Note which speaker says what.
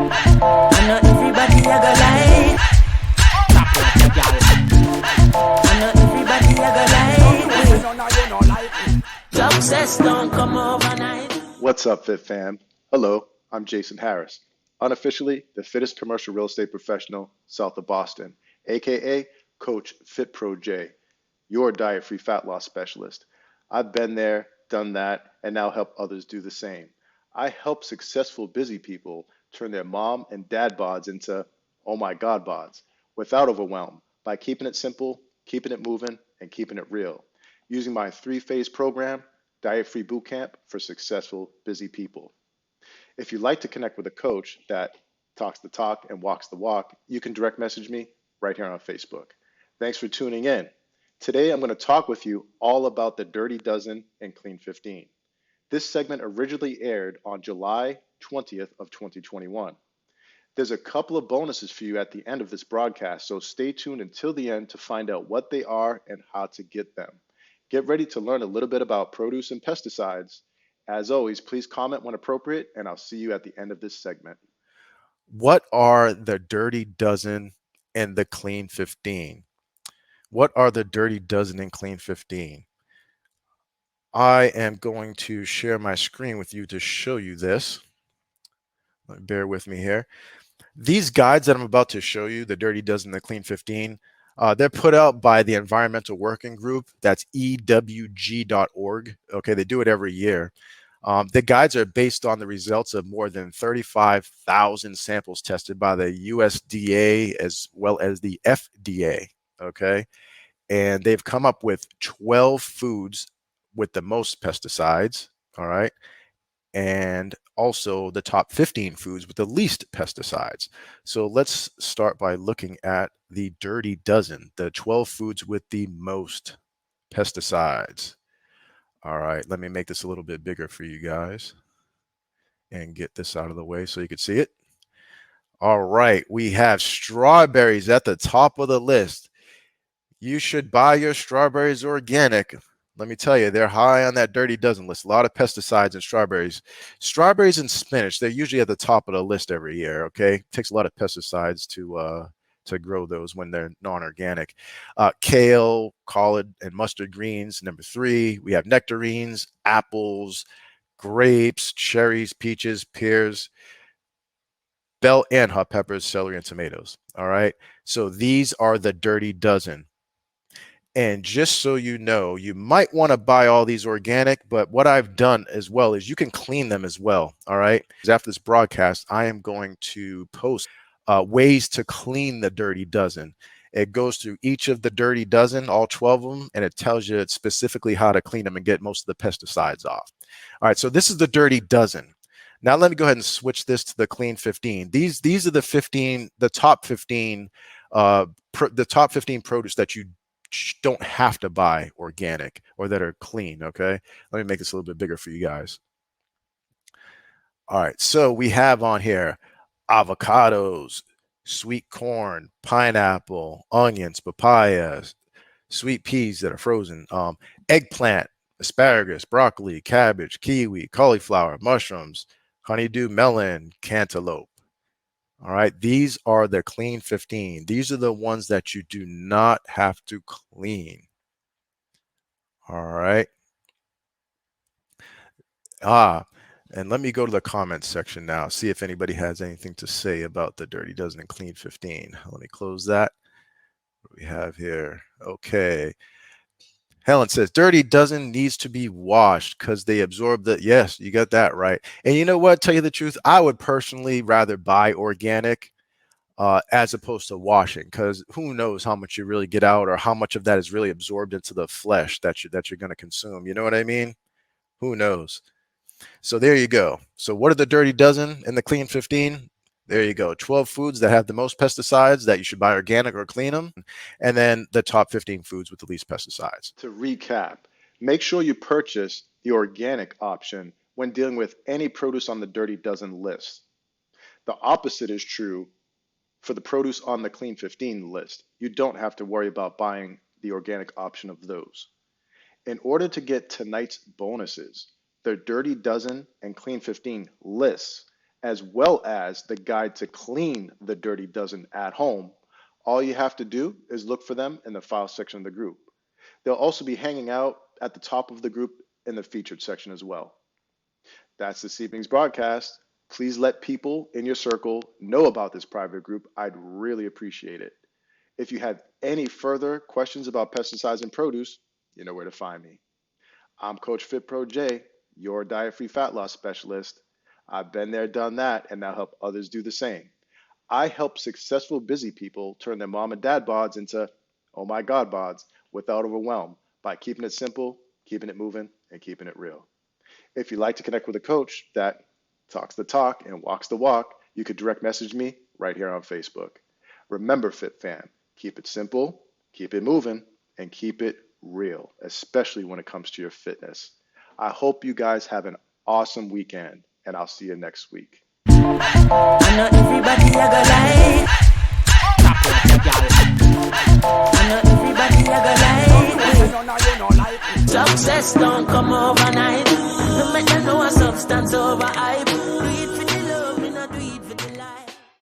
Speaker 1: I know everybody a go like. I know everybody a go like. Success don't come overnight.
Speaker 2: What's up, Fit fam? Hello, I'm Jason Harris, unofficially the fittest commercial real estate professional south of Boston, aka Coach Fit Pro J, your diet-free fat loss specialist. I've been there, done that, and now help others do the same. I help successful busy people turn their mom and dad bods into oh my god bods without overwhelm by keeping it simple, keeping it moving, and keeping it real. Using my three-phase program, Diet Free Bootcamp for successful busy people. If you'd like to connect with a coach that talks the talk and walks the walk, you can direct message me right here on Facebook. Thanks for tuning in. Today, I'm going to talk with you all about the Dirty Dozen and Clean 15. This segment originally aired on July 20th of 2021. There's a couple of bonuses for you at the end of this broadcast, so stay tuned until the end to find out what they are and how to get them. Get ready to learn a little bit about produce and pesticides. As always, please comment when appropriate, and I'll see you at the end of this segment.
Speaker 3: What are the Dirty Dozen and the Clean 15? What are the Dirty Dozen and Clean 15? I am going to share my screen with you to show you this. Bear with me here. These guides that I'm about to show you, the Dirty Dozen and the Clean 15, they're put out by the Environmental Working Group. That's EWG.org. Okay, they do it every year. The guides are based on the results of more than 35,000 samples tested by the USDA as well as the FDA. Okay, and they've come up with 12 foods with the most pesticides. All right, and also the top 15 foods with the least pesticides. So let's start by looking at the Dirty Dozen, the 12 foods with the most pesticides. All right, let me make this a little bit bigger for you guys and get this out of the way so you can see it. All right, we have strawberries at the top of the list. You should buy your strawberries organic. Let me tell you, they're high on that Dirty Dozen list. A lot of pesticides in strawberries. Strawberries and spinach, they're usually at the top of the list every year, okay? It takes a lot of pesticides to grow those when they're non-organic. Kale, collard, and mustard greens, number 3. We have nectarines, apples, grapes, cherries, peaches, pears, bell and hot peppers, celery, and tomatoes. All right. So these are the Dirty Dozen. And just so you know, you might want to buy all these organic, but what I've done as well is you can clean them as well. All right. Because after this broadcast, I am going to post ways to clean the Dirty Dozen. It goes through each of the Dirty Dozen, all 12 of them, and it tells you specifically how to clean them and get most of the pesticides off. All right. So this is the Dirty Dozen. Now let me go ahead and switch this to the Clean 15. These are the top 15, the top 15 produce that you don't have to buy organic or that are clean. Okay, let me make this a little bit bigger for you guys. All right, so we have on here avocados, sweet corn, pineapple, onions, papayas, sweet peas that are frozen, eggplant, asparagus, broccoli, cabbage, kiwi, cauliflower, mushrooms, honeydew melon, cantaloupe. All right, these are the Clean 15. These are the ones that you do not have to clean. All right. And let me go to the comments section now, see if anybody has anything to say about the Dirty Dozen and Clean 15. Let me close that. What do we have here? Okay. Helen says, Dirty Dozen needs to be washed because they absorb the, yes, you got that right. And you know what, tell you the truth, I would personally rather buy organic as opposed to washing, because who knows how much you really get out or how much of that is really absorbed into the flesh that you're going to consume. You know what I mean? Who knows? So there you go. So what are the Dirty Dozen and the Clean 15? There you go. 12 foods that have the most pesticides that you should buy organic or clean them. And then the top 15 foods with the least pesticides.
Speaker 2: To recap, make sure you purchase the organic option when dealing with any produce on the Dirty Dozen list. The opposite is true for the produce on the Clean 15 list. You don't have to worry about buying the organic option of those. In order to get tonight's bonuses, the Dirty Dozen and Clean 15 lists as well as the guide to clean the dirty dozen at home, all you have to do is look for them in the file section of the group. They'll also be hanging out at the top of the group in the featured section as well. That's this evening's broadcast. Please let people in your circle know about this private group. I'd really appreciate it. If you have any further questions about pesticides and produce, you know where to find me. I'm Coach FitPro J, your diet-free fat loss specialist. I've been there, done that, and now help others do the same. I help successful busy people turn their mom and dad bods into, oh my God, bods without overwhelm by keeping it simple, keeping it moving, and keeping it real. If you'd like to connect with a coach that talks the talk and walks the walk, you could direct message me right here on Facebook. Remember, Fit Fam, keep it simple, keep it moving, and keep it real, especially when it comes to your fitness. I hope you guys have an awesome weekend, and I'll see you next week.
Speaker 1: I know everybody a go like. I know everybody a go like. Success don't come overnight. No matter no substance over hype.